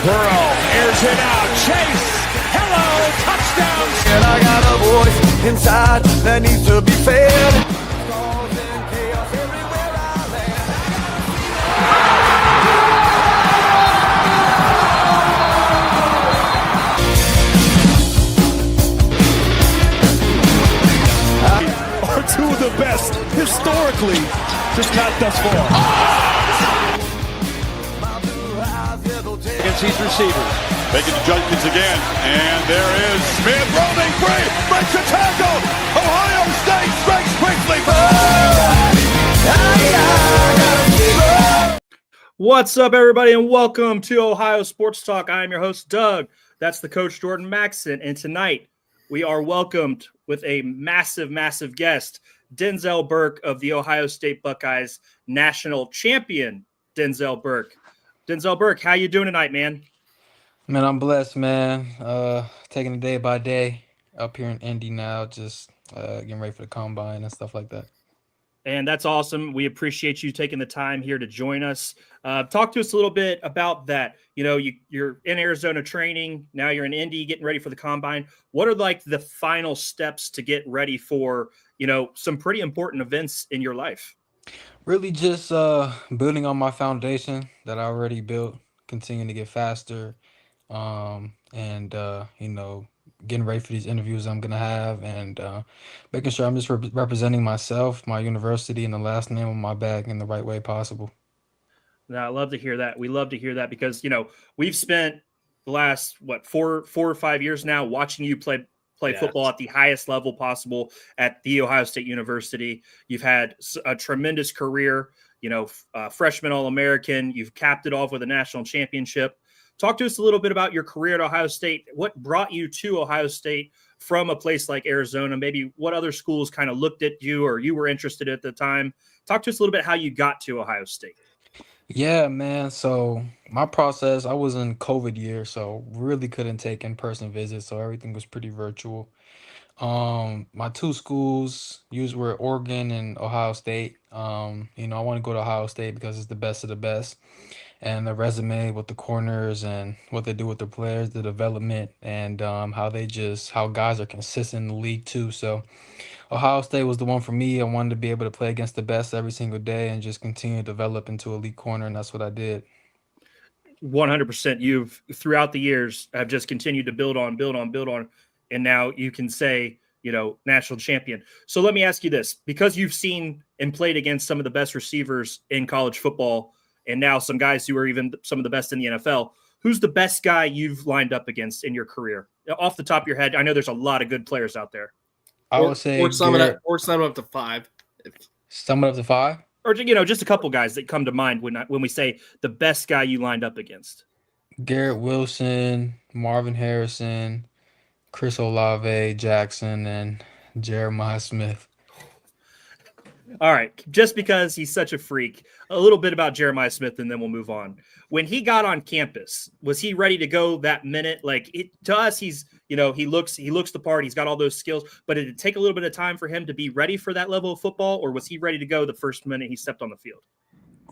Burrow airs it out. Chase. Hello. Touchdown. And I got a voice inside that needs to be fed. Are two of the best historically, just not thus far. Against these receivers. Making the Junkins again, and there is Smith rolling free, breaks a tackle. Ohio State strikes quickly. What's up, everybody, and welcome to Ohio Sports Talk. I am your host, Doug. That's the coach, Jordan Maxson, and tonight we are welcomed with a massive, massive guest, Denzel Burke of the Ohio State Buckeyes, National Champion Denzel Burke. Denzel Burke, how you doing tonight, man? Man, I'm blessed, man. Taking it day by day up here in Indy now, just getting ready for the combine and stuff like that. And that's awesome. We appreciate you taking the time here to join us. Talk to us a little bit about that. You know, you're in Arizona training. Now you're in Indy getting ready for the combine. What are like the final steps to get ready for, you know, some pretty important events in your life? Really just building on my foundation that I already built, continuing to get faster, and you know, getting ready for these interviews I'm gonna have, and making sure I'm just representing myself, my university, and the last name on my bag in the right way possible. Now, I love to hear that. We love to hear that because, you know, we've spent the last, four or 5 years now watching you play football at the highest level possible at the Ohio State University. You've had a tremendous career, you know, freshman All-American. You've capped it off with a national championship. Talk to us a little bit about your career at Ohio State. What brought you to Ohio State from a place like Arizona? Maybe what other schools kind of looked at you or you were interested at the time? Talk to us a little bit how you got to Ohio State. Yeah, man. So my process, I was in COVID year, so really couldn't take in-person visits, so everything was pretty virtual. My two schools used were Oregon and Ohio State. You know, I want to go to Ohio State because it's the best of the best. And the resume with the corners and what they do with the players, the development, and how guys are consistent in the league too. So Ohio State was the one for me. I wanted to be able to play against the best every single day and just continue to develop into elite corner, and that's what I did. 100%. You've throughout the years have just continued to build on, and now you can say, you know, national champion. So let me ask you this, because you've seen and played against some of the best receivers in college football, and now some guys who are even some of the best in the NFL, who's the best guy you've lined up against in your career? Off the top of your head, I know there's a lot of good players out there. I would say sum it up to five. Sum it up to five? Or, you know, just a couple guys that come to mind when we say the best guy you lined up against. Garrett Wilson, Marvin Harrison, Chris Olave Jackson, and Jeremiah Smith. All right, just because he's such a freak, a little bit about Jeremiah Smith, and then we'll move on. When he got on campus, was he ready to go that minute? Like to us, he's, you know, he looks the part. He's got all those skills, but did it take a little bit of time for him to be ready for that level of football, or was he ready to go the first minute he stepped on the field?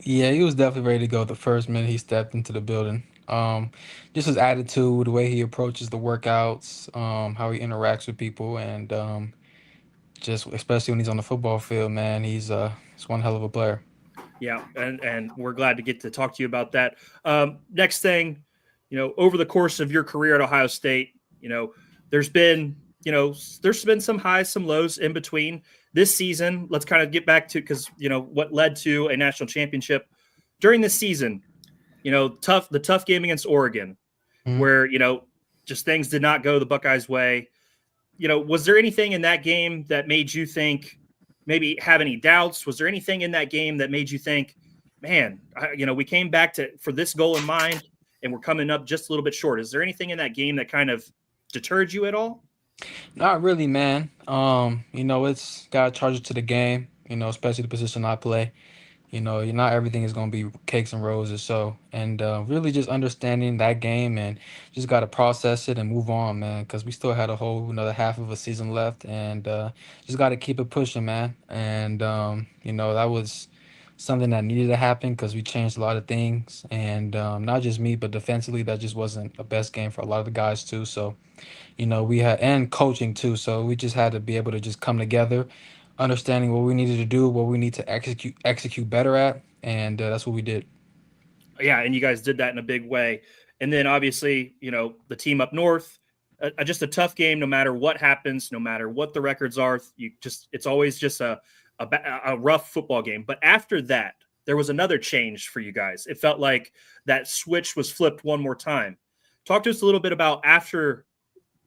Yeah, he was definitely ready to go the first minute he stepped into the building. Just his attitude, the way he approaches the workouts, how he interacts with people, and just especially when he's on the football field, man, he's one hell of a player. Yeah, and we're glad to get to talk to you about that. Next thing, you know, over the course of your career at Ohio State, you know, there's been some highs, some lows in between. This season, let's kind of get back to, because, you know, what led to a national championship during this season, you know, the tough game against Oregon, where, you know, just things did not go the Buckeyes' way. You know, was there anything in that game that made you think, maybe have any doubts? Was there anything in that game that made you think, man, you know, we came back for this goal in mind and we're coming up just a little bit short? Is there anything in that game that kind of deterred you at all? Not really, man. You know, it's got to charge it to the game, you know, especially the position I play. You know, not everything is going to be cakes and roses. So, and really just understanding that game and just got to process it and move on, man, because we still had a whole another half of a season left, and just got to keep it pushing, man. And, you know, that was something that needed to happen because we changed a lot of things, and not just me, but defensively, that just wasn't the best game for a lot of the guys too. So we had and coaching too. So we just had to be able to just come together, understanding what we needed to do, what we need to execute better at, and that's what we did. Yeah, and you guys did that in a big way. And then obviously, the team up north, just a tough game. No matter what happens, no matter what the records are, it's always just a rough football game. But after that, there was another change for you guys. It felt like that switch was flipped one more time. Talk to us a little bit about after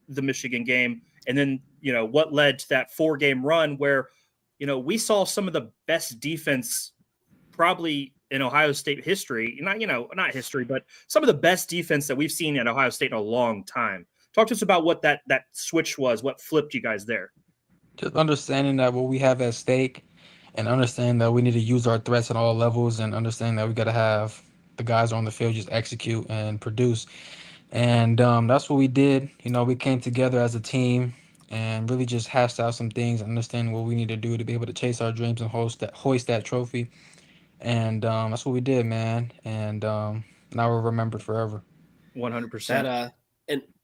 the Michigan game, and then what led to that 4-game run where we saw some of the best defense probably in Ohio State history. Not history, but some of the best defense that we've seen at Ohio State in a long time. Talk to us about what that switch was, what flipped you guys there. Just understanding that what we have at stake, and understanding that we need to use our threats at all levels, and understanding that we got to have the guys on the field just execute and produce. And that's what we did. We came together as a team and really just hashed out some things, understanding what we need to do to be able to chase our dreams and hoist that trophy. And that's what we did, man. And now we're remembered forever. 100%. That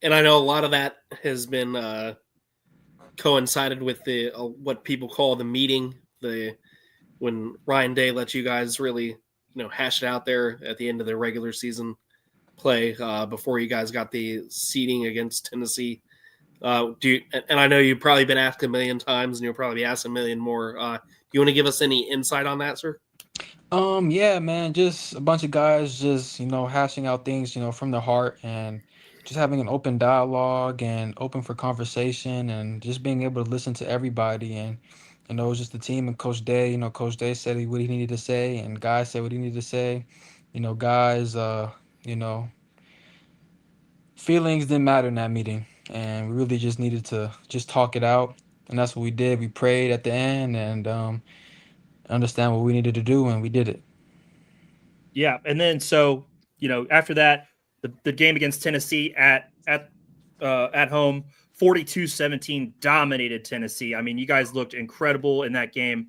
and I know a lot of that has been coincided with the what people call the meeting, when Ryan Day let you guys really hash it out there at the end of the regular season play before you guys got the seeding against Tennessee. And I know you've probably been asked a million times, and you'll probably be asked a million more. Do you want to give us any insight on that, sir? Yeah, man, just a bunch of guys just, hashing out things, from their heart, and just having an open dialogue and open for conversation, and just being able to listen to everybody. And, it was just the team and Coach Day. Coach Day said what he needed to say, and guys said what he needed to say. Guys, feelings didn't matter in that meeting, and we really just needed to just talk it out. And that's what we did. We prayed at the end, and understand what we needed to do, and we did it. Yeah, and then after that, the game against Tennessee at home, 42-17 dominated Tennessee. I mean, you guys looked incredible in that game.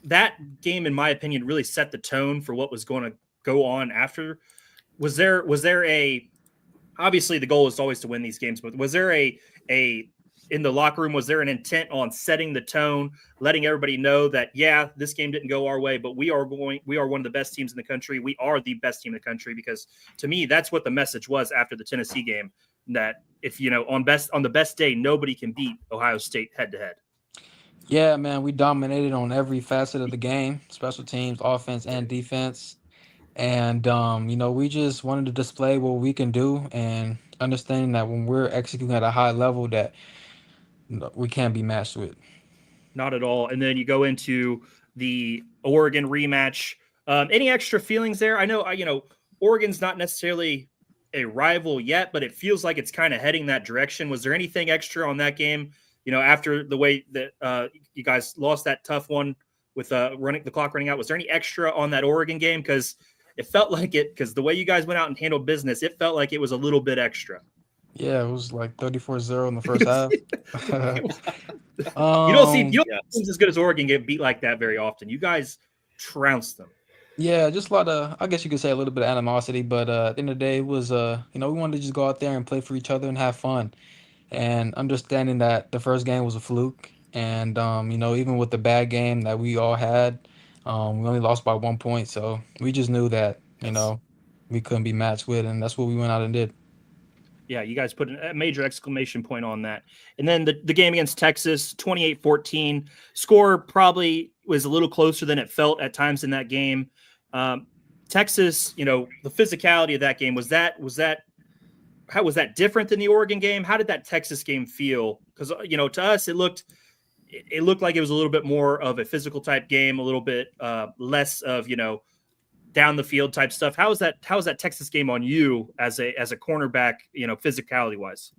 That game, in my opinion, really set the tone for what was going to go on after. Was there obviously the goal is always to win these games, but was there a in the locker room, was there an intent on setting the tone, letting everybody know that, yeah, this game didn't go our way, but we are one of the best teams in the country. We are the best team in the country, because to me, that's what the message was after the Tennessee game, that if, on the best day, nobody can beat Ohio State head to head. Yeah, man, we dominated on every facet of the game, special teams, offense, and defense. And, we just wanted to display what we can do, and understanding that when we're executing at a high level, that we can't be matched with. Not at all. And then you go into the Oregon rematch. Any extra feelings there? I know, Oregon's not necessarily a rival yet, but it feels like it's kind of heading that direction. Was there anything extra on that game? After the way that you guys lost that tough one with the clock running out, was there any extra on that Oregon game? Because it felt like because the way you guys went out and handled business, it felt like it was a little bit extra. Yeah, it was like 34-0 in the first half. You don't see teams as good as Oregon get beat like that very often. You guys trounced them. Yeah, just a lot of, I guess you could say, a little bit of animosity, but at the end of the day, it was, we wanted to just go out there and play for each other and have fun, and understanding that the first game was a fluke, and even with the bad game that we all had, we only lost by 1 point, so we just knew that we couldn't be matched with, and that's what we went out and did. Yeah, you guys put a major exclamation point on that. And then the game against Texas, 28-14. Score probably was a little closer than it felt at times in that game. Texas, the physicality of that game, how was that different than the Oregon game? How did that Texas game feel? Because, to us, it looked like it was a little bit more of a physical type game, a little bit less of, down the field type stuff. How is that Texas game on you as a cornerback, physicality wise?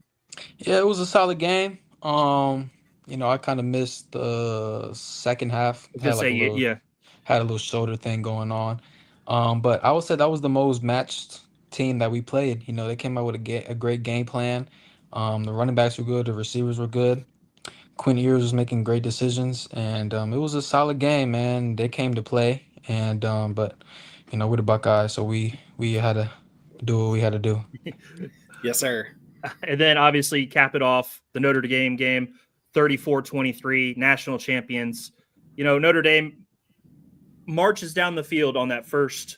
Yeah, it was a solid game. I kind of missed the second half. Had a little shoulder thing going on. But I would say that was the most matched team that we played. They came out with a great game plan. The running backs were good, the receivers were good. Quinn Ewers was making great decisions, and it was a solid game, man. They came to play, and but we're the Buckeyes, so we had to do what we had to do. Yes, sir. And then obviously cap it off the Notre Dame game, 34-23, national champions. Notre Dame marches down the field on that first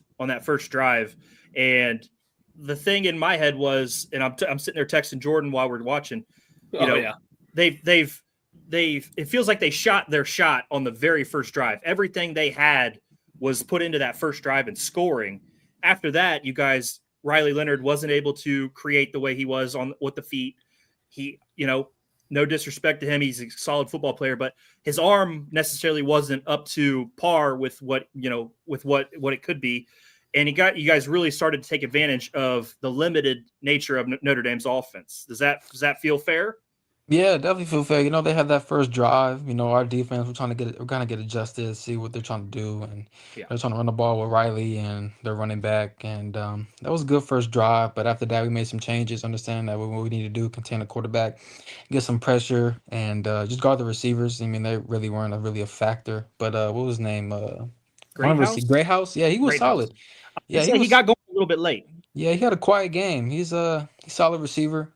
drive, and the thing in my head was, and I'm sitting there texting Jordan while we're watching. Yeah. They've it feels like they shot their shot on the very first drive. Everything they had was put into that first drive and scoring. After that, you guys, Riley Leonard wasn't able to create the way he was with the feet. He, no disrespect to him, he's a solid football player, but his arm necessarily wasn't up to par with what it could be. And you guys really started to take advantage of the limited nature of Notre Dame's offense. Does that feel fair? Yeah, definitely feel fair. They had that first drive. Our defense, we're trying to get adjusted, see what they're trying to do, and Yeah. they're trying to run the ball with Riley and their running back, and that was a good first drive. But after that, we made some changes, understanding that what we need to do, contain the quarterback, get some pressure, and just guard the receivers. I mean, they really weren't really a factor. But what was his name? Greathouse. Yeah, he was Greathouse. solid. Yeah, he got going a little bit late. Yeah, he had a quiet game. He's a solid receiver.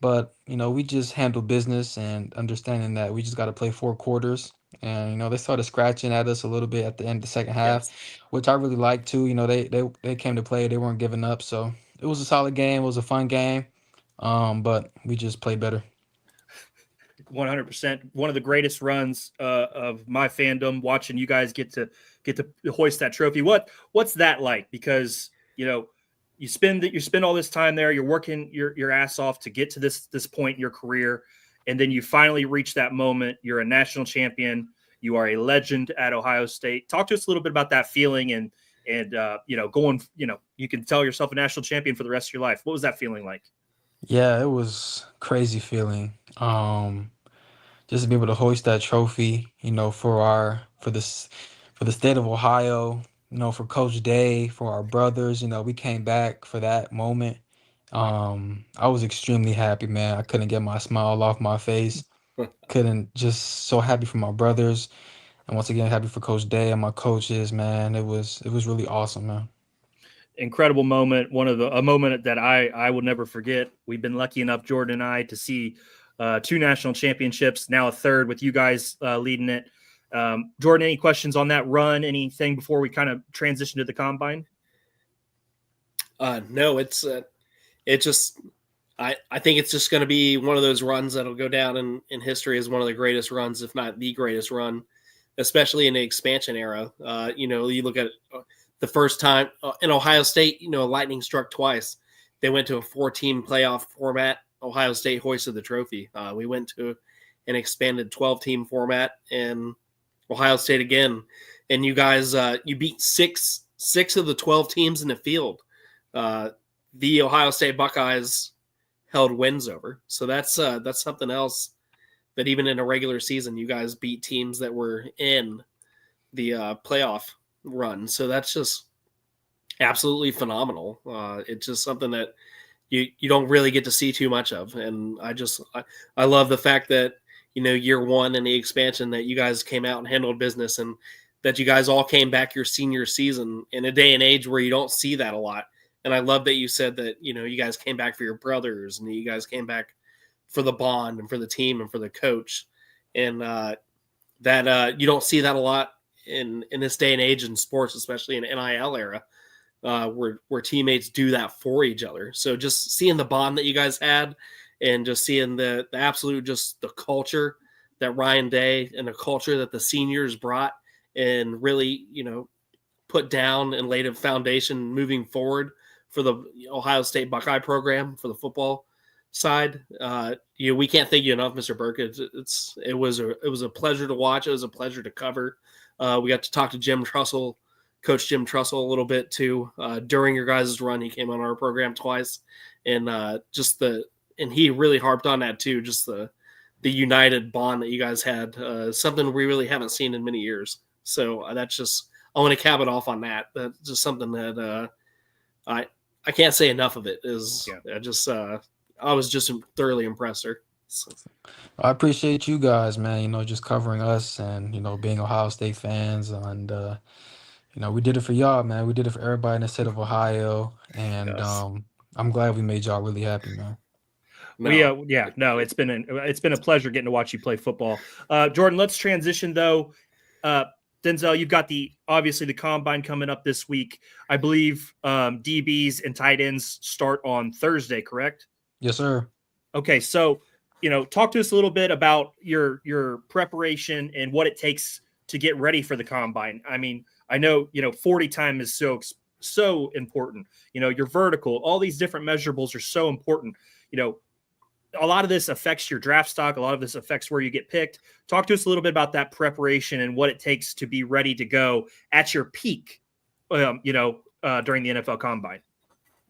But we just handle business and understanding that we just got to play 4 quarters. And they started scratching at us a little bit at the end of the second half, which I really liked too. They came to play. They weren't giving up. So it was a solid game. It was a fun game. But we just played better. 100%. One of the greatest runs of my fandom. Watching you guys get to hoist that trophy. What's that like? Because you spend all this time there. You're working your ass off to get to this point in your career, and then you finally reach that moment. You're a national champion. You are a legend at Ohio State. Talk to us a little bit about that feeling and going. You can tell yourself a national champion for the rest of your life. What was that feeling like? Yeah, it was crazy feeling. Just to be able to hoist that trophy, for the state of Ohio, for Coach Day, for our brothers, we came back for that moment. I was extremely happy, man. I couldn't get my smile off my face. Just so happy for my brothers. And once again, happy for Coach Day and my coaches, man. It was really awesome, man. Incredible moment. A moment that I will never forget. We've been lucky enough, Jordan and I, to see 2 national championships, now a third with you guys leading it. Jordan, any questions on that run? Anything before we kind of transition to the combine? No, I think it's just going to be one of those runs that'll go down in history as one of the greatest runs, if not the greatest run, especially in the expansion era. You look at the first time in Ohio State, Lightning struck twice. They went to a 4-team playoff format. Ohio State hoisted the trophy. We went to an expanded 12-team format, and Ohio State again. And you guys, you beat six of the 12 teams in the field. The Ohio State Buckeyes held wins over. So that's something else that even in a regular season, you guys beat teams that were in the playoff run. So that's just absolutely phenomenal. It's just something that you don't really get to see too much of. And I love the fact that, year one in the expansion that you guys came out and handled business, and that you guys all came back your senior season in a day and age where you don't see that a lot. And I love that you said that, you guys came back for your brothers, and you guys came back for the bond and for the team and for the coach. And that you don't see that a lot in this day and age in sports, especially in NIL era, where teammates do that for each other. So just seeing the bond that you guys had, and just seeing the absolute, just the culture that Ryan Day and the culture that the seniors brought, and really, put down and laid a foundation moving forward for the Ohio State Buckeye program for the football side. We can't thank you enough, Mr. Burke. It was a pleasure to watch. It was a pleasure to cover. We got to talk to Coach Jim Trussell a little bit too during your guys' run. He came on our program twice, and and he really harped on that too. Just the united bond that you guys had, something we really haven't seen in many years. So that's just, I want to cap it off on that. That's just something that I can't say enough of it. I was just thoroughly impressed, sir. So, I appreciate you guys, man. Just covering us and being Ohio State fans, and we did it for y'all, man. We did it for everybody in the state of Ohio, and yes. I'm glad we made y'all really happy, man. No. It's been a pleasure getting to watch you play football. Jordan, let's transition though. Denzel, you've got obviously the combine coming up this week. I believe DBs and tight ends start on Thursday, correct? Yes, sir. Okay, so talk to us a little bit about your preparation and what it takes to get ready for the combine. I mean, I know 40 time is so important. Your vertical, all these different measurables are so important. A lot of this affects your draft stock. A lot of this affects where you get picked. Talk to us a little bit about that preparation and what it takes to be ready to go at your peak, during the NFL Combine.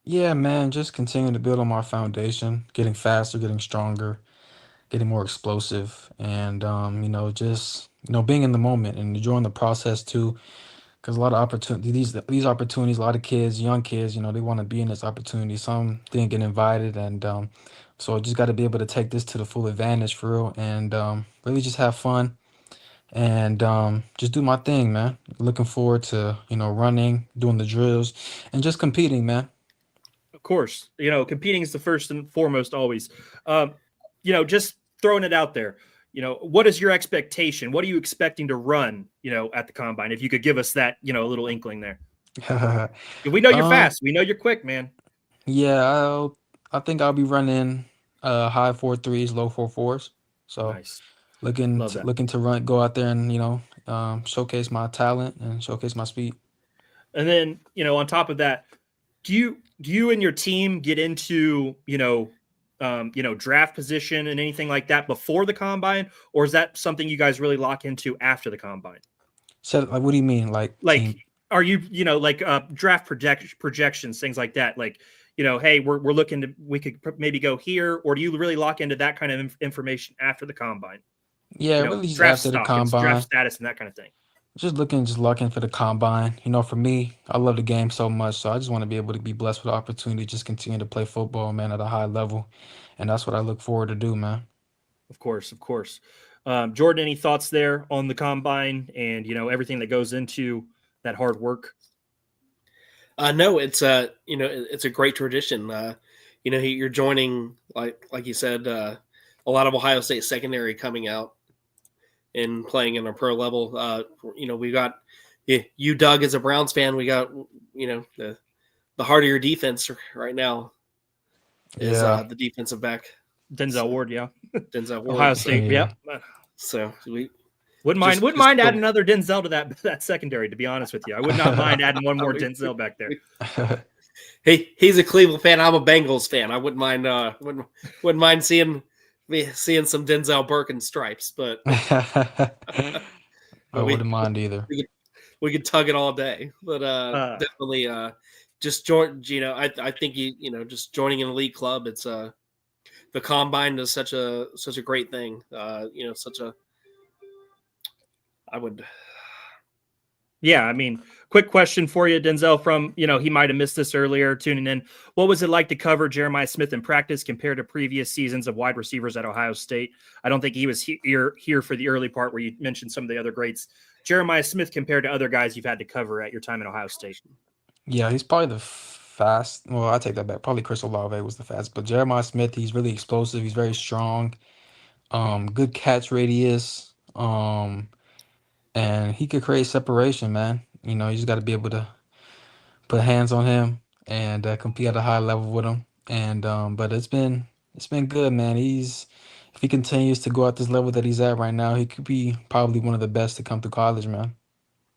Yeah, man, just continuing to build on my foundation, getting faster, getting stronger, getting more explosive, and just being in the moment and enjoying the process too. Because a lot of these opportunities, a lot of kids, young kids, they want to be in this opportunity. Some didn't get invited, and so I just got to be able to take this to the full advantage for real, and really just have fun and just do my thing, man. Looking forward to running, doing the drills, and just competing, man. Of course, competing is the first and foremost always. Just throwing it out there. What is your expectation? What are you expecting to run, at the combine? If you could give us that, a little inkling there. We know you're Um, fast. We know you're quick, man. yeah, I think I'll be running high 4.3s, low 4.4s. So Nice. looking Love to, that. looking to go out there and showcase my talent and showcase my speed. And then, on top of that, do you and your team get into, draft position and anything like that before the combine, or is that something you guys really lock into after the combine? So, like, what do you mean, like Like, team? are you, draft projections, things like that? Like, hey, we're looking to, we could maybe go here, or do you really lock into that kind of information after the combine? Yeah, really just Draft after the stock and draft combine. status and that kind of thing. Just looking for the combine. For me, I love the game so much, so I just want to be able to be blessed with the opportunity to just continue to play football, man, at a high level, and that's what I look forward to do, man. Of course, of course. Jordan, any thoughts there on the combine and everything that goes into that hard work? No, it's a great tradition. You're joining, like you said, a lot of Ohio State secondary coming out and playing in a pro level. We got you, Doug, as a Browns fan. We got the heart of your defense right now is Yeah, the defensive back Denzel Ward, yeah. Denzel Ward. Ohio State, yeah. yep. So we Wouldn't mind adding another Denzel to that secondary, to be honest with you. I would not mind adding one more Denzel back there. He's a Cleveland fan. I'm a Bengals fan. I wouldn't mind seeing some Denzel Burke in stripes, but I wouldn't mind either. we could tug it all day. But definitely just join. I think just joining an elite club. It's the combine is such a great thing. Yeah, I mean, quick question for you, Denzel, from, he might have missed this earlier tuning in. What was it like to cover Jeremiah Smith in practice compared to previous seasons of wide receivers at Ohio State? I don't think he was here for the early part where you mentioned some of the other greats. Jeremiah Smith compared to other guys you've had to cover at your time in Ohio State. Yeah, he's probably the fast. Well, I take that back. Probably Chris Olave was the fast, but Jeremiah Smith, he's really explosive. He's very strong. Good catch radius. And he could create separation, man. You just got to be able to put hands on him and compete at a high level with him. And but it's been good, man. If he continues to go at this level that he's at right now, he could be probably one of the best to come through college, man.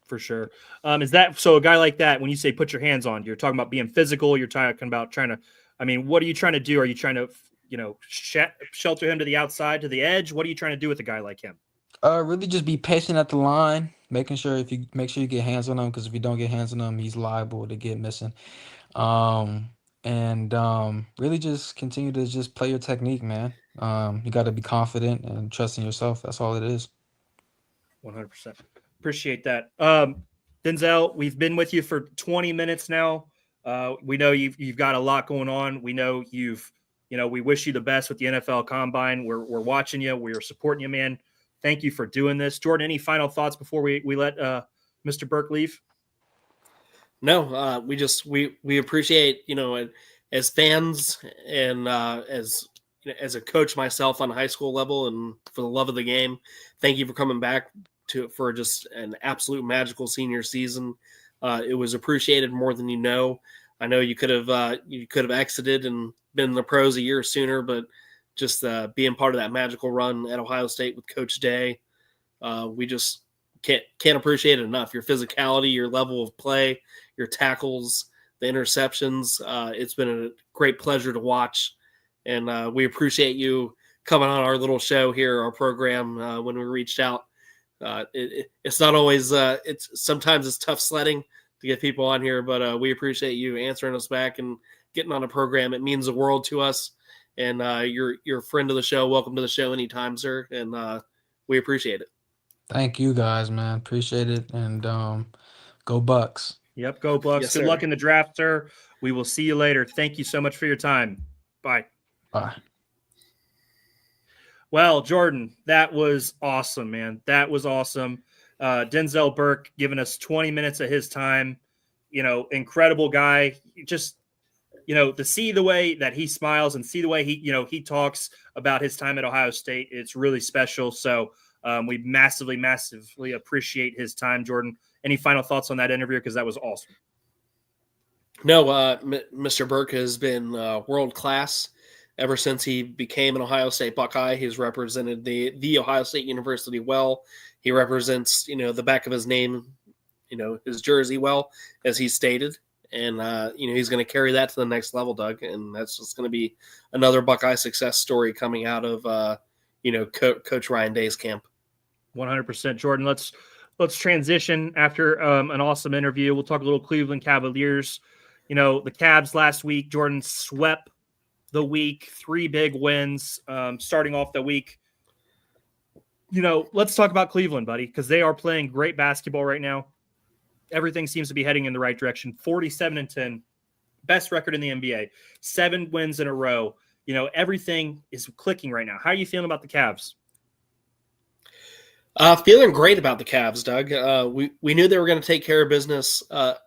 For sure. Is that so? A guy like that, when you say put your hands on, you're talking about being physical. You're talking about what are you trying to do? Are you trying to, shelter him to the outside, to the edge? What are you trying to do with a guy like him? Really just be patient at the line, making sure you get hands on him, because if you don't get hands on him, he's liable to get missing. And really just continue to just play your technique, man. You got to be confident and trust in yourself. That's all it is. 100%. Appreciate that. Denzel, we've been with you for 20 minutes now. We know you've got a lot going on. We know you've we wish you the best with the NFL Combine. We're watching you. We're supporting you, man. Thank you for doing this. Jordan, any final thoughts before we let Mr. Burke leave? No, we appreciate, as fans and as a coach myself on a high school level and for the love of the game. Thank you for coming back for just an absolute magical senior season. It was appreciated more than you know. I know you could have exited and been in the pros a year sooner, but just being part of that magical run at Ohio State with Coach Day, we just can't appreciate it enough. Your physicality, your level of play, your tackles, the interceptions. It's been a great pleasure to watch, and we appreciate you coming on our little show here, our program. When we reached out, it's not always. Sometimes it's tough sledding to get people on here, but we appreciate you answering us back and getting on a program. It means the world to us, and you're a friend of the show. Welcome to the show anytime, sir, and we appreciate it. Thank you guys, man. Appreciate it. And go Bucks. Yep, go Bucks. Yes, Good sir. luck in the draft, sir. We will see you later. Thank you so much for your time. Bye. Bye. Well, Jordan, that was awesome, man. That was awesome. Denzel Burke giving us 20 minutes of his time. Incredible guy. Just, to see the way that he smiles and see the way he talks about his time at Ohio State, it's really special. So we massively, massively appreciate his time, Jordan. Any final thoughts on that interview? Because that was awesome. No, Mr. Burke has been world class ever since he became an Ohio State Buckeye. He's represented the Ohio State University well. He represents, the back of his name, his jersey well, as he stated. And, he's going to carry that to the next level, Doug. And that's just going to be another Buckeye success story coming out of, Coach Ryan Day's camp. 100%, Jordan. Let's transition after an awesome interview. We'll talk a little Cleveland Cavaliers. The Cavs last week, Jordan swept the week, 3 big wins starting off the week. Let's talk about Cleveland, buddy, because they are playing great basketball right now. Everything seems to be heading in the right direction. 47-10, best record in the NBA, 7 wins in a row. Everything is clicking right now. How are you feeling about the Cavs? Feeling great about the Cavs, Doug. We knew they were going to take care of business,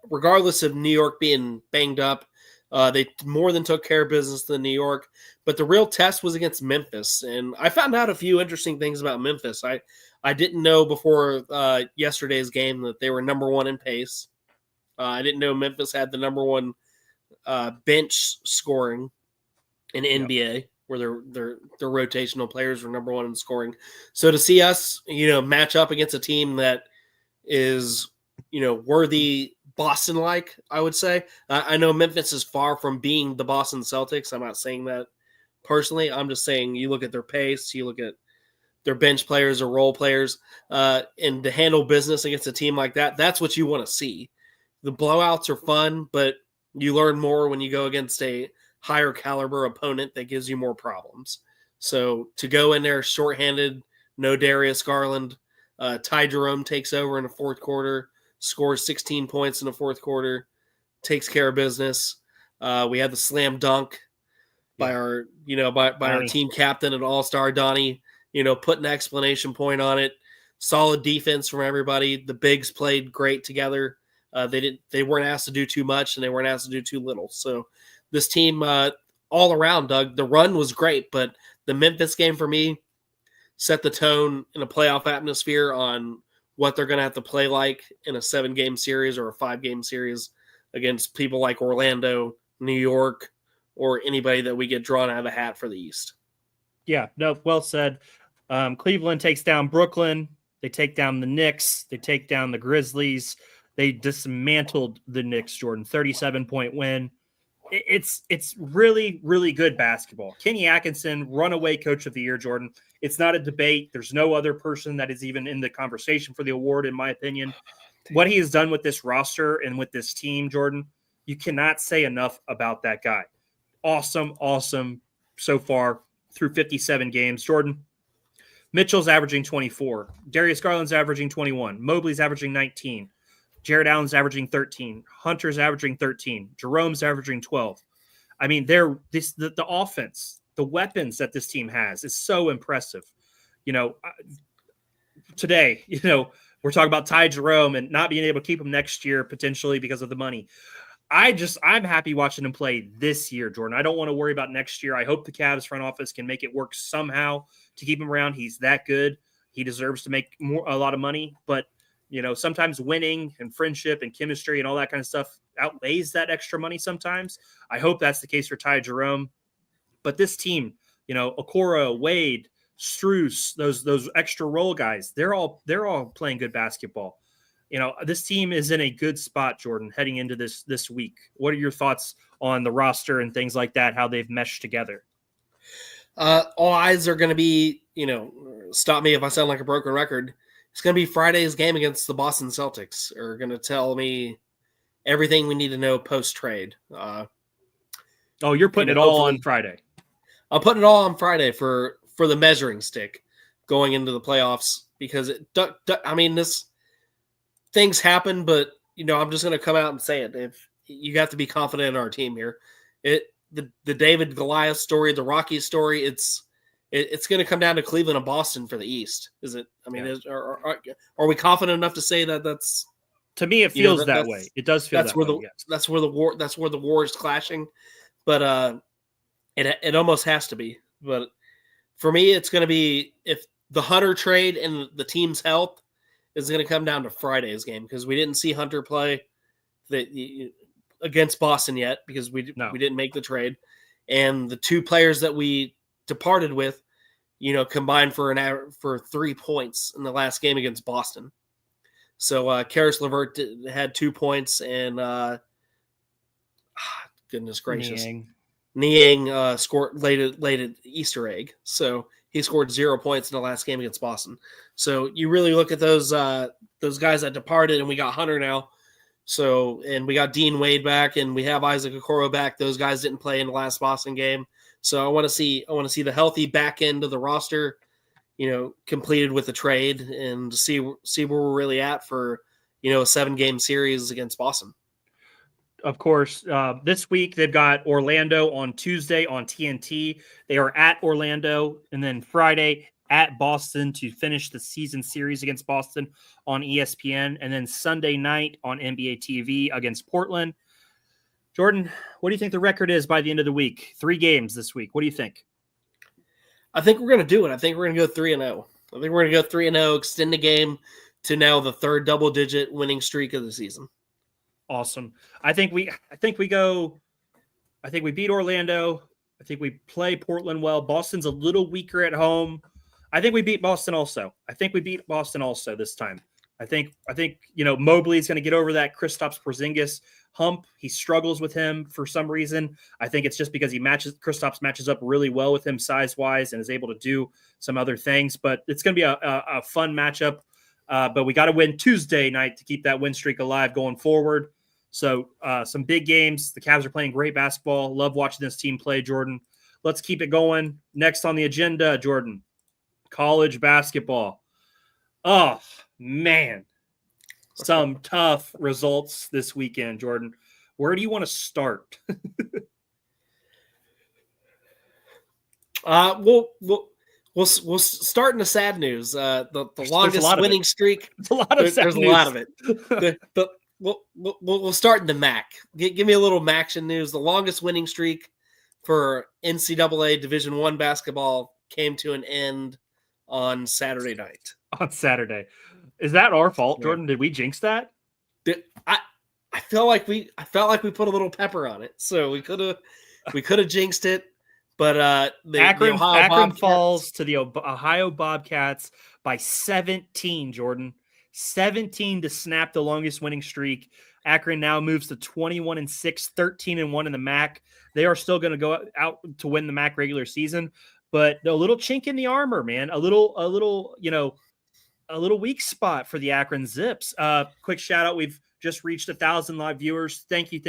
regardless of New York being banged up. They more than took care of business than New York, but the real test was against Memphis. And I found out a few interesting things about Memphis. I didn't know before yesterday's game that they were number 1 in pace. I didn't know Memphis had the number 1 bench scoring in NBA, where their rotational players were number 1 in scoring. So to see us, match up against a team that is, worthy Boston-like, I would say. I know Memphis is far from being the Boston Celtics. I'm not saying that personally. I'm just saying you look at their pace, you look at their bench players or role players, and to handle business against a team like that, that's what you want to see. The blowouts are fun, but you learn more when you go against a higher caliber opponent that gives you more problems. So to go in there shorthanded, no Darius Garland, Ty Jerome takes over in the fourth quarter, scores 16 points in the fourth quarter, takes care of business. We had the slam dunk by our, by our team captain and all-star Donnie, put an exclamation point on it. Solid defense from everybody. The bigs played great together. They weren't asked to do too much and they weren't asked to do too little. So this team, all around, Doug, the run was great, but the Memphis game for me set the tone in a playoff atmosphere on what they're going to have to play like in a 7-game series or a 5-game series against people like Orlando, New York, or anybody that we get drawn out of the hat for the East. Yeah, no, well said. Cleveland takes down Brooklyn. They take down the Knicks. They take down the Grizzlies. They dismantled the Knicks, Jordan. 37-point win. It's really, really good basketball. Kenny Atkinson, runaway coach of the year, Jordan. It's not a debate. There's no other person that is even in the conversation for the award, in my opinion. What he has done with this roster and with this team, Jordan, you cannot say enough about that guy. Awesome so far through 57 games. Jordan, Mitchell's averaging 24. Darius Garland's averaging 21. Mobley's averaging 19. Jared Allen's averaging 13. Hunter's averaging 13. Jerome's averaging 12. I mean, the offense, the weapons that this team has is so impressive. Today, we're talking about Ty Jerome and not being able to keep him next year potentially because of the money. I'm happy watching him play this year, Jordan. I don't want to worry about next year. I hope the Cavs front office can make it work somehow to keep him around. He's that good. He deserves to make a lot of money, but sometimes winning and friendship and chemistry and all that kind of stuff outweighs that extra money sometimes. I hope that's the case for Ty Jerome. But this team, Okoro, Wade, Strus, those extra role guys, they're all playing good basketball. This team is in a good spot, Jordan, heading into this week. What are your thoughts on the roster and things like that, how they've meshed together? All eyes are going to be, stop me if I sound like a broken record. It's going to be Friday's game against the Boston Celtics are going to tell me everything we need to know post-trade. You're putting it all on Friday. I'm putting it all on Friday for the measuring stick going into the playoffs because this things happen, but I'm just going to come out and say it. If you have to be confident in our team here, the David Goliath story, the Rockies story, it's going to come down to Cleveland and Boston for the East. Is it? I mean, are we confident enough to say that that's? To me, it feels that way. It does feel that way. That's where the war is clashing, but it almost has to be. But for me, it's going to be if the Hunter trade and the team's health is going to come down to Friday's game because we didn't see Hunter play against Boston yet because we didn't make the trade, and the two players that we departed with, combined for 3 points in the last game against Boston. So Karis LeVert had 2 points and goodness gracious, Niang scored laid Easter egg. So he scored 0 points in the last game against Boston. So you really look at those guys that departed, and we got Hunter now. So and we got Dean Wade back, and we have Isaac Okoro back. Those guys didn't play in the last Boston game. So I want to see the healthy back end of the roster, completed with the trade, and see where we're really at for a 7-game series against Boston. Of course, this week they've got Orlando on Tuesday on TNT. They are at Orlando, and then Friday at Boston to finish the season series against Boston on ESPN, and then Sunday night on NBA TV against Portland. Jordan, what do you think the record is by the end of the week? 3 games this week. What do you think? I think we're going to do it. I think we're going to go 3-0. I think we're going to go 3-0, extend the game to now the 3rd double-digit winning streak of the season. Awesome. I think we beat Orlando. I think we play Portland well. Boston's a little weaker at home. I think we beat Boston also. This time. I think Mobley's going to get over that Kristaps Porzingis hump. He struggles with him for some reason. I think it's just because Kristaps matches up really well with him size-wise and is able to do some other things. But it's going to be a fun matchup. But we got to win Tuesday night to keep that win streak alive going forward. So some big games. The Cavs are playing great basketball. Love watching this team play, Jordan. Let's keep it going. Next on the agenda, Jordan, college basketball. Oh, man. Some tough results this weekend, Jordan. Where do you want to start? We'll start in the sad news. The longest winning streak. There's a lot of sad news. There's a lot of it. But we'll start in the MAC. Give me a little MACtion news. The longest winning streak for NCAA Division I basketball came to an end on Saturday night. On Saturday. Is that our fault, Jordan? Did we jinx that? I felt like we put a little pepper on it. So we could have jinxed it. But Akron falls to the Ohio Bobcats by 17, Jordan. 17 to snap the longest winning streak. Akron now moves to 21-6, 13-1 in the MAC. They are still going to go out to win the MAC regular season, but a little chink in the armor, man. A little weak spot for the Akron Zips. Quick shout out. We've just reached 1,000 live viewers. Thank you.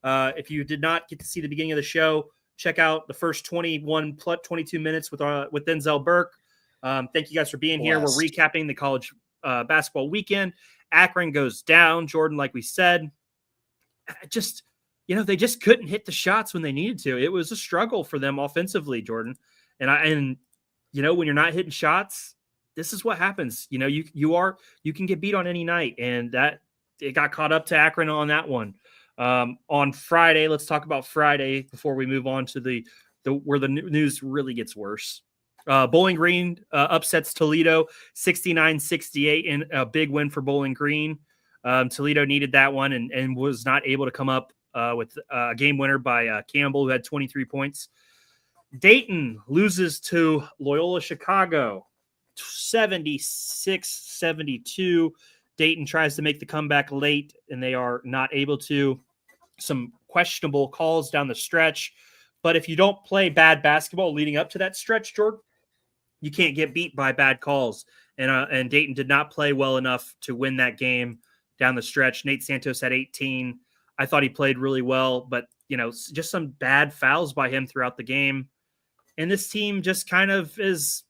If you did not get to see the beginning of the show, check out the first 21 plus 22 minutes with Denzel Burke. Thank you guys for being here. We're recapping the college basketball weekend. Akron goes down, Jordan, like we said. Just, they just couldn't hit the shots when they needed to. It was a struggle for them offensively, Jordan. And when you're not hitting shots, this is what happens. You can get beat on any night, and that it got caught up to Akron on that one. On Friday, let's talk about Friday before we move on to the where the news really gets worse. Bowling Green upsets Toledo 69-68 in a big win for Bowling Green. Toledo needed that one and was not able to come up with a game winner by Campbell, who had 23 points. Dayton loses to Loyola Chicago 76-72. Dayton tries to make the comeback late, and they are not able to. Some questionable calls down the stretch. But if you don't play bad basketball leading up to that stretch, Jordan, you can't get beat by bad calls. And Dayton did not play well enough to win that game down the stretch. Nate Santos had 18. I thought he played really well, but, just some bad fouls by him throughout the game. And this team just is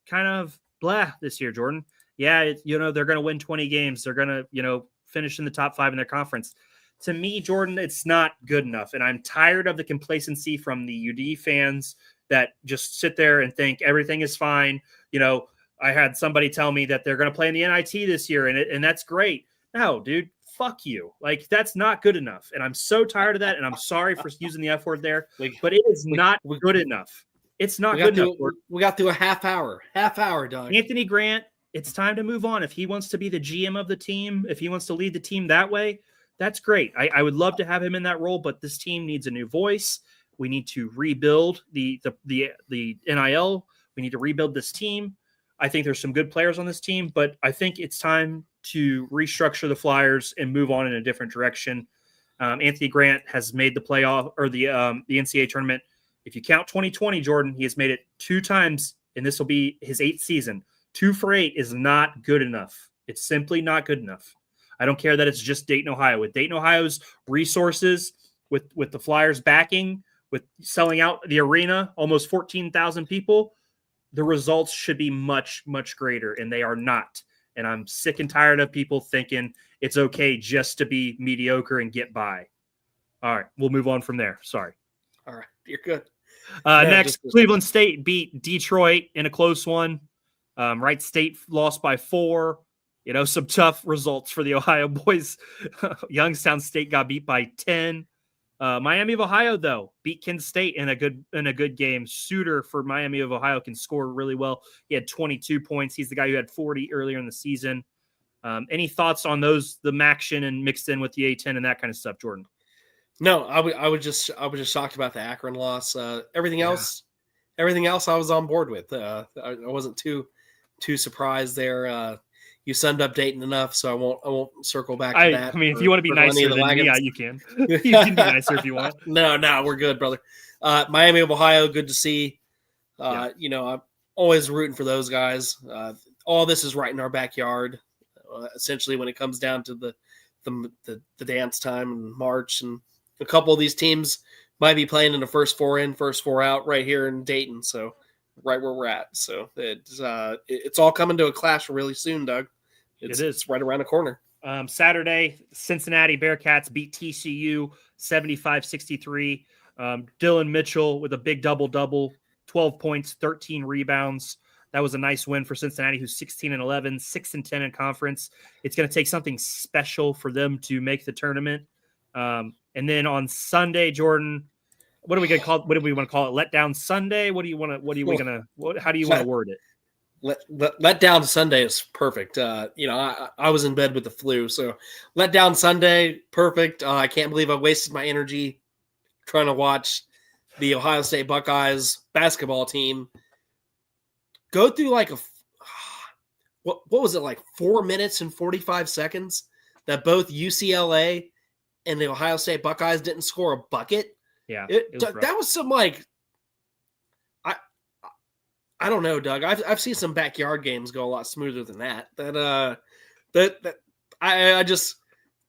blah this year, Jordan. Yeah, they're going to win 20 games. They're going to, finish in the top 5 in their conference. To me, Jordan, it's not good enough. And I'm tired of the complacency from the UD fans that just sit there and think everything is fine. I had somebody tell me that they're going to play in the NIT this year, and that's great. No, dude, fuck you. Like, that's not good enough. And I'm so tired of that, and I'm sorry for using the F word there, but it is not good enough. It's not good enough. We got through a half hour, Doug. Anthony Grant, it's time to move on. If he wants to be the GM of the team, if he wants to lead the team that way, that's great. I would love to have him in that role, but this team needs a new voice. We need to rebuild the NIL. We need to rebuild this team. I think there's some good players on this team, but I think it's time to restructure the Flyers and move on in a different direction. Anthony Grant has made the playoff or the NCAA tournament. If you count 2020, Jordan, he has made it 2 times, and this will be his 8th season. 2 for 8 is not good enough. It's simply not good enough. I don't care that it's just Dayton, Ohio. With Dayton, Ohio's resources, with the Flyers backing, with selling out the arena, almost 14,000 people, the results should be much, much greater, and they are not. And I'm sick and tired of people thinking it's okay just to be mediocre and get by. All right, we'll move on from there. Sorry. All right, you're good. Next, Cleveland State beat Detroit in a close one. Wright State lost by 4. Some tough results for the Ohio boys. Youngstown State got beat by 10. Miami of Ohio, though, beat Kent State in a good game. Suter for Miami of Ohio can score really well. He had 22 points. He's the guy who had 40 earlier in the season. Any thoughts on those, the Maction and mixed in with the A-10 and that kind of stuff, Jordan? No, I was just shocked about the Akron loss. Everything else I was on board with. I wasn't too surprised there. You summed up Dayton enough, so I won't circle back to that. I mean, if you want to be nicer than me, yeah, you can. You can be nicer if you want. No, we're good, brother. Miami of Ohio, good to see. I'm always rooting for those guys. All this is right in our backyard. Essentially, when it comes down to the dance time in March, and a couple of these teams might be playing in the first 4 in, first 4 out right here in Dayton. So right where we're at. So it's all coming to a clash really soon, Doug. It's right around the corner. Saturday, Cincinnati Bearcats beat TCU 75-63. Dylan Mitchell with a big double-double, 12 points, 13 rebounds. That was a nice win for Cincinnati, who's 16-11, 6-10 in conference. It's going to take something special for them to make the tournament. And then on Sunday, Jordan, what are we going to call? What do we want to call it? Letdown Sunday? How do you want to word it? Letdown Sunday is perfect. I was in bed with the flu, so Letdown Sunday, perfect. I can't believe I wasted my energy trying to watch the Ohio State Buckeyes basketball team go through what was it, like 4 minutes and 45 seconds that both UCLA and the Ohio State Buckeyes didn't score a bucket. Yeah, that was some I don't know, Doug. I've seen some backyard games go a lot smoother than that.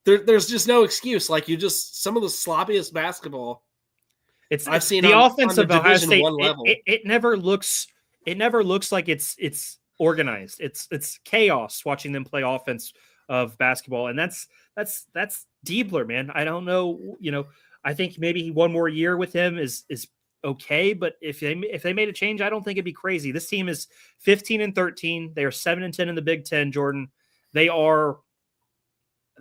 There's just no excuse. Some of the sloppiest basketball I've seen. The offense of Ohio Division State, I level. It never looks like it's organized. It's chaos watching them play offense of basketball, and that's Diebler, man. I don't know. I think maybe one more year with him is okay. But if they made a change, I don't think it'd be crazy. This team is 15-13. They are 7-10 in the Big Ten, Jordan. They are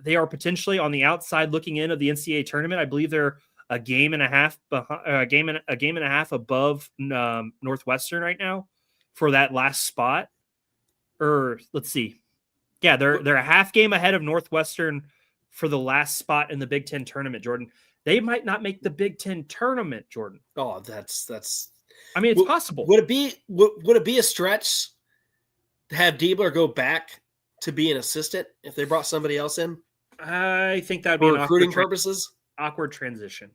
potentially on the outside looking in of the NCAA tournament. I believe they're a game and a half above Northwestern right now for that last spot. Or let's see. Yeah, they're a half game ahead of Northwestern for the last spot in the Big Ten tournament, Jordan. They might not make the Big Ten tournament, Jordan. Oh, that's. I mean, it's possible. Would it be a stretch to have Diebler go back to be an assistant if they brought somebody else in? I think that would be for an recruiting purposes. Awkward transition.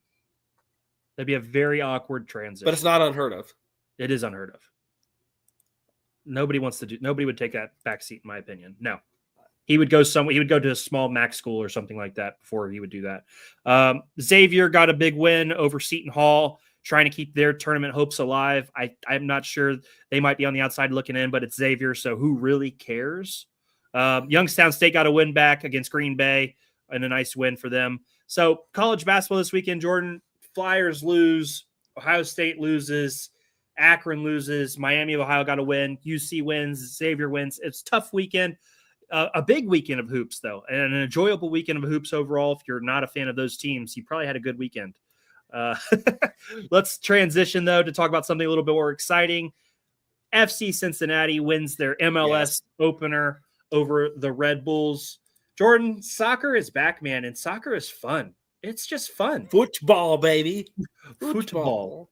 That'd be a very awkward transition. But it's not unheard of. It is unheard of. Nobody would take that back seat, in my opinion. No. He would go to a small MAC school or something like that before he would do that. Xavier got a big win over Seton Hall, trying to keep their tournament hopes alive. I'm not sure. They might be on the outside looking in, but it's Xavier, so who really cares? Youngstown State got a win back against Green Bay and a nice win for them. So college basketball this weekend, Jordan. Flyers lose. Ohio State loses. Akron loses. Miami of Ohio got a win. UC wins. Xavier wins. It's a tough weekend. A big weekend of hoops, though, and an enjoyable weekend of hoops overall. If you're not a fan of those teams, you probably had a good weekend. Let's transition, though, to talk about something a little bit more exciting. FC Cincinnati wins their MLS opener over the Red Bulls. Jordan, soccer is back, man, and soccer is fun. It's just fun. Football, baby. Football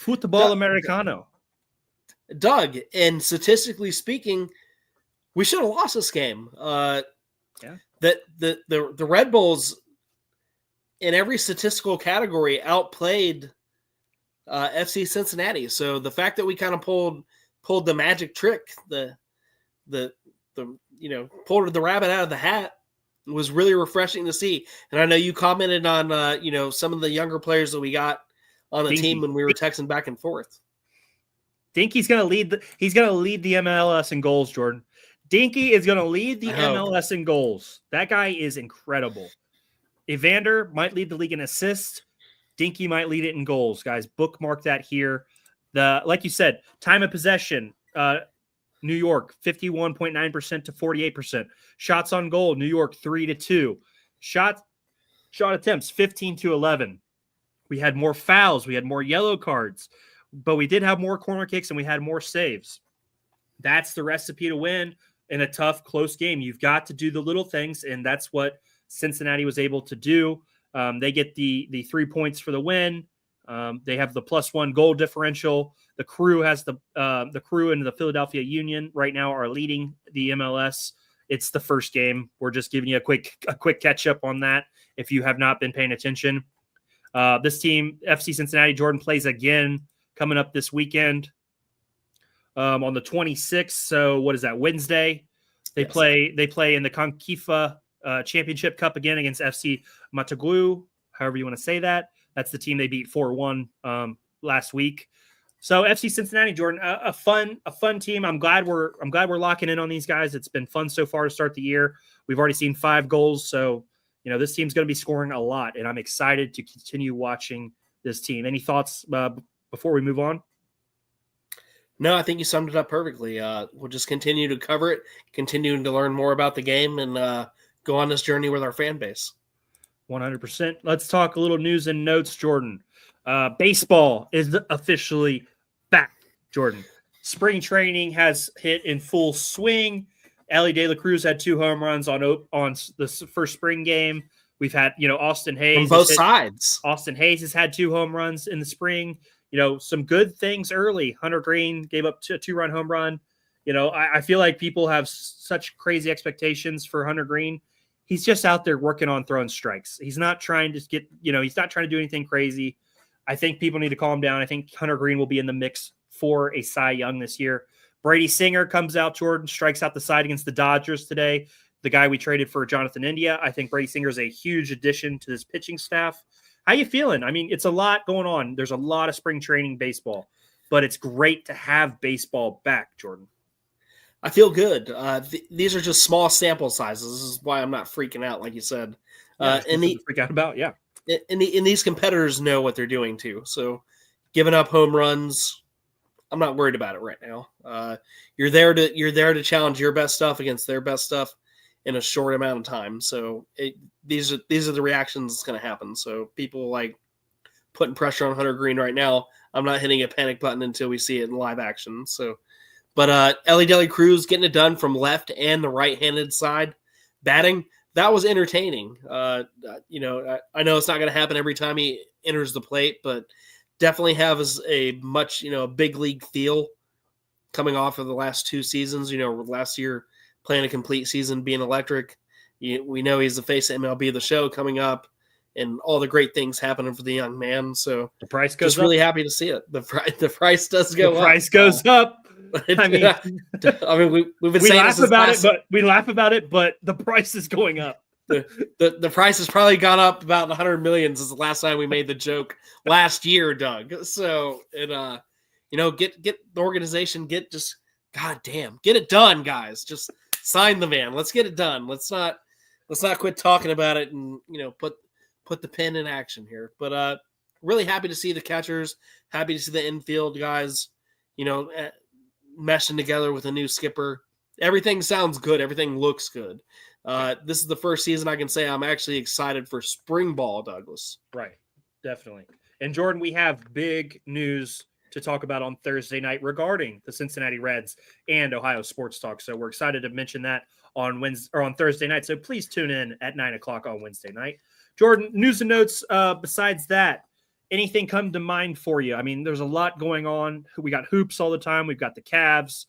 Americano. Doug, and statistically speaking, we should have lost this game. That the Red Bulls in every statistical category outplayed FC Cincinnati. So the fact that we kind of pulled the magic trick, pulled the rabbit out of the hat, was really refreshing to see. And I know you commented on some of the younger players that we got on the team when we were texting back and forth. Think he's going to lead the MLS in goals, Jordan. Dinky is going to lead the MLS in goals. That guy is incredible. Evander might lead the league in assists. Dinky might lead it in goals, guys. Bookmark that here. Like you said, time of possession, New York 51.9% to 48%. Shots on goal, New York 3-2. Shot attempts 15-11. We had more fouls, we had more yellow cards, but we did have more corner kicks and we had more saves. That's the recipe to win in a tough, close game. You've got to do the little things, and that's what Cincinnati was able to do. They get the 3 points for the win. They have the +1 goal differential. The Crew has the Crew and the Philadelphia Union right now are leading the MLS. It's the first game. We're just giving you a quick catch up on that if you have not been paying attention. This team, FC Cincinnati, Jordan, plays again coming up this weekend on the 26th. So what is that? Wednesday. They play in the Conquifa Championship Cup again against FC Mataglu, however you want to say that. That's the team they beat 4-1 last week. So FC Cincinnati, Jordan, a fun team. I'm glad we're locking in on these guys. It's been fun so far to start the year. We've already seen 5 goals, so this team's going to be scoring a lot, and I'm excited to continue watching this team. Any thoughts before we move on? No, I think you summed it up perfectly. We'll just continue to cover it, continuing to learn more about the game, and go on this journey with our fan base. 100%. Let's talk a little news and notes, Jordan. Baseball is officially back, Jordan. Spring training has hit in full swing. Ellie De La Cruz had 2 home runs on the first spring game. We've had, Austin Hayes. From both sides. Austin Hayes has had 2 home runs in the spring. Some good things early. Hunter Green gave up a 2-run home run. I feel like people have such crazy expectations for Hunter Green. He's just out there working on throwing strikes. He's not trying to he's not trying to do anything crazy. I think people need to calm down. I think Hunter Green will be in the mix for a Cy Young this year. Brady Singer comes out, Jordan, strikes out the side against the Dodgers today. The guy we traded for Jonathan India. I think Brady Singer is a huge addition to this pitching staff. How you feeling? I mean, it's a lot going on. There's a lot of spring training baseball, but it's great to have baseball back, Jordan. I feel good. These are just small sample sizes. This is why I'm not freaking out, like you said. To freak out about, yeah. And these competitors know what they're doing too. So giving up home runs, I'm not worried about it right now. You're there to challenge your best stuff against their best stuff in a short amount of time. So these are the reactions that's going to happen. So people like putting pressure on Hunter Green right now. I'm not hitting a panic button until we see it in live action. So, but Ellie Deli Cruz getting it done from left and the right-handed side batting. That was entertaining. I know it's not going to happen every time he enters the plate, but definitely has a much, big league feel coming off of the last 2 seasons. Last year playing a complete season, being electric. We know he's the face of MLB The Show coming up, and all the great things happening for the young man. So the price goes just up. Really happy to see it. The price does go up. The price goes up. I mean, we've been saying laugh about it, but the price is going up. The price has probably gone up about 100 million since the last time we made the joke last year, Doug. So get the organization, get it done, guys. Just sign the man. Let's get it done. Let's not quit talking about it and put the pen in action here. But really happy to see the catchers, happy to see the infield guys, meshing together with a new skipper. Everything sounds good. Everything looks good. This is the first season I can say I'm actually excited for spring ball, Douglas. Right. Definitely. And Jordan, we have big news to talk about on Thursday night regarding the Cincinnati Reds and Ohio Sports Talk. So we're excited to mention that on Thursday night. So please tune in at 9:00 on Wednesday night. Jordan, news and notes. Besides that, anything come to mind for you? I mean, there's a lot going on. We got hoops all the time. We've got the Cavs.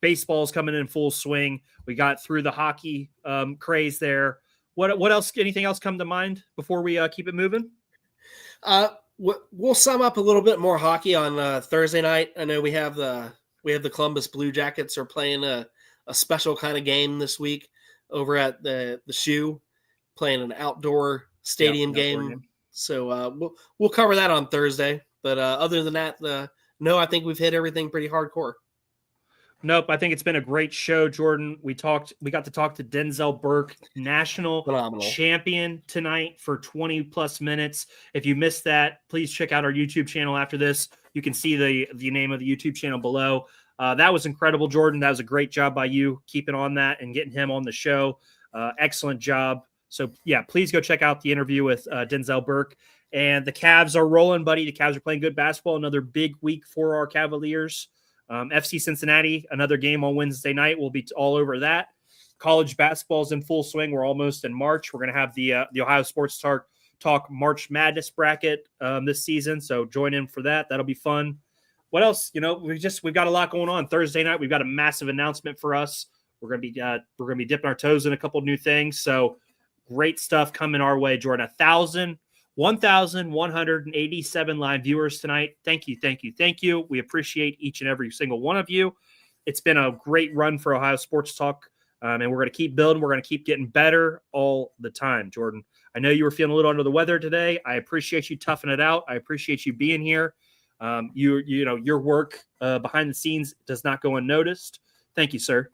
Baseball's coming in full swing. We got through the hockey craze there. What else? Anything else come to mind before we keep it moving? We'll sum up a little bit more hockey on Thursday night. I know we have the Columbus Blue Jackets are playing a special kind of game this week over at the Shoe, playing an outdoor stadium game. So we'll cover that on Thursday. But other than that, no, I think we've hit everything pretty hardcore. Nope, I think it's been a great show, Jordan. We got to talk to Denzel Burke, National Champion, tonight for 20 plus minutes. If you missed that, please check out our YouTube channel after this. You can see the name of the YouTube channel below. That was incredible, Jordan. That was a great job by you keeping on that and getting him on the show. Excellent job. So, yeah, please go check out the interview with Denzel Burke. And the Cavs are rolling, buddy. The Cavs are playing good basketball. Another big week for our Cavaliers. FC Cincinnati, another game on Wednesday night. We'll be all over that. College basketball is in full swing. We're almost in March. We're going to have the Ohio Sports Talk March Madness bracket this season. So join in for that. That'll be fun. What else? We've got a lot going on. Thursday night, we've got a massive announcement for us. We're going to be dipping our toes in a couple new things. So great stuff coming our way, Jordan. 1,187 live viewers tonight. Thank you. We appreciate each and every single one of you. It's been a great run for Ohio Sports Talk, and we're going to keep building. We're going to keep getting better all the time, Jordan. I know you were feeling a little under the weather today. I appreciate you toughing it out. I appreciate you being here. Your work behind the scenes does not go unnoticed. Thank you, sir.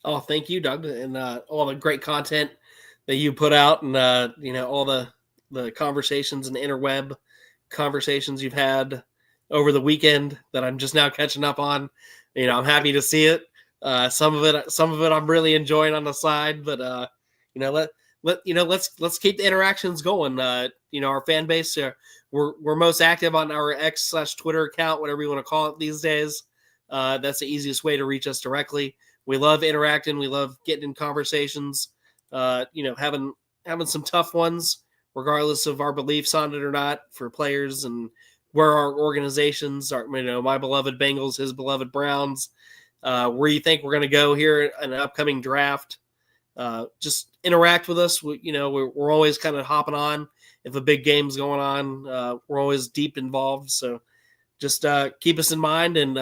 Oh, thank you, Doug, and all the great content that you put out, and all the conversations and interweb conversations you've had over the weekend that I'm just now catching up on. I'm happy to see it. Some of it I'm really enjoying on the side, but let's keep the interactions going. Our fan base, we're most active on our X/Twitter account, whatever you want to call it these days. That's the easiest way to reach us directly. We love interacting. We love getting in conversations, having some tough ones, regardless of our beliefs on it or not, for players and where our organizations are, my beloved Bengals, his beloved Browns, where you think we're going to go here in an upcoming draft. Just interact with us. We're always kind of hopping on. If a big game's going on, we're always deep involved. So just keep us in mind and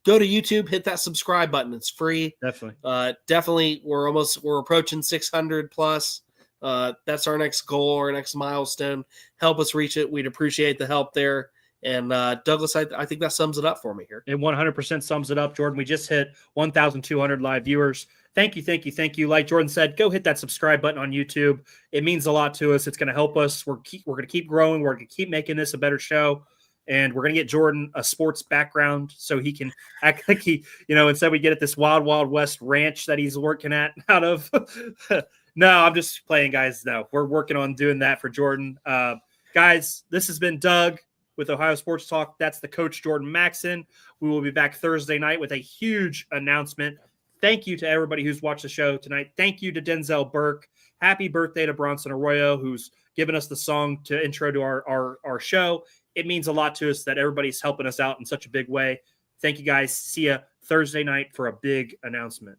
go to YouTube, hit that subscribe button. It's free. Definitely. We're approaching 600 plus. That's our next goal, our next milestone. Help us reach it. We'd appreciate the help there. And Douglas, I think that sums it up for me here. It 100% sums it up, Jordan. We just hit 1,200 live viewers. Thank you. Like Jordan said, go hit that subscribe button on YouTube. It means a lot to us. It's going to help us. We're going to keep growing. We're going to keep making this a better show. And we're going to get Jordan a sports background so he can act like he, instead we get at this wild, wild west ranch that he's working at out of. No, I'm just playing, guys. No, we're working on doing that for Jordan. Guys, this has been Doug with Ohio Sports Talk. That's the coach, Jordan Maxson. We will be back Thursday night with a huge announcement. Thank you to everybody who's watched the show tonight. Thank you to Denzel Burke. Happy birthday to Bronson Arroyo, who's given us the song to intro to our show. It means a lot to us that everybody's helping us out in such a big way. Thank you, guys. See you Thursday night for a big announcement.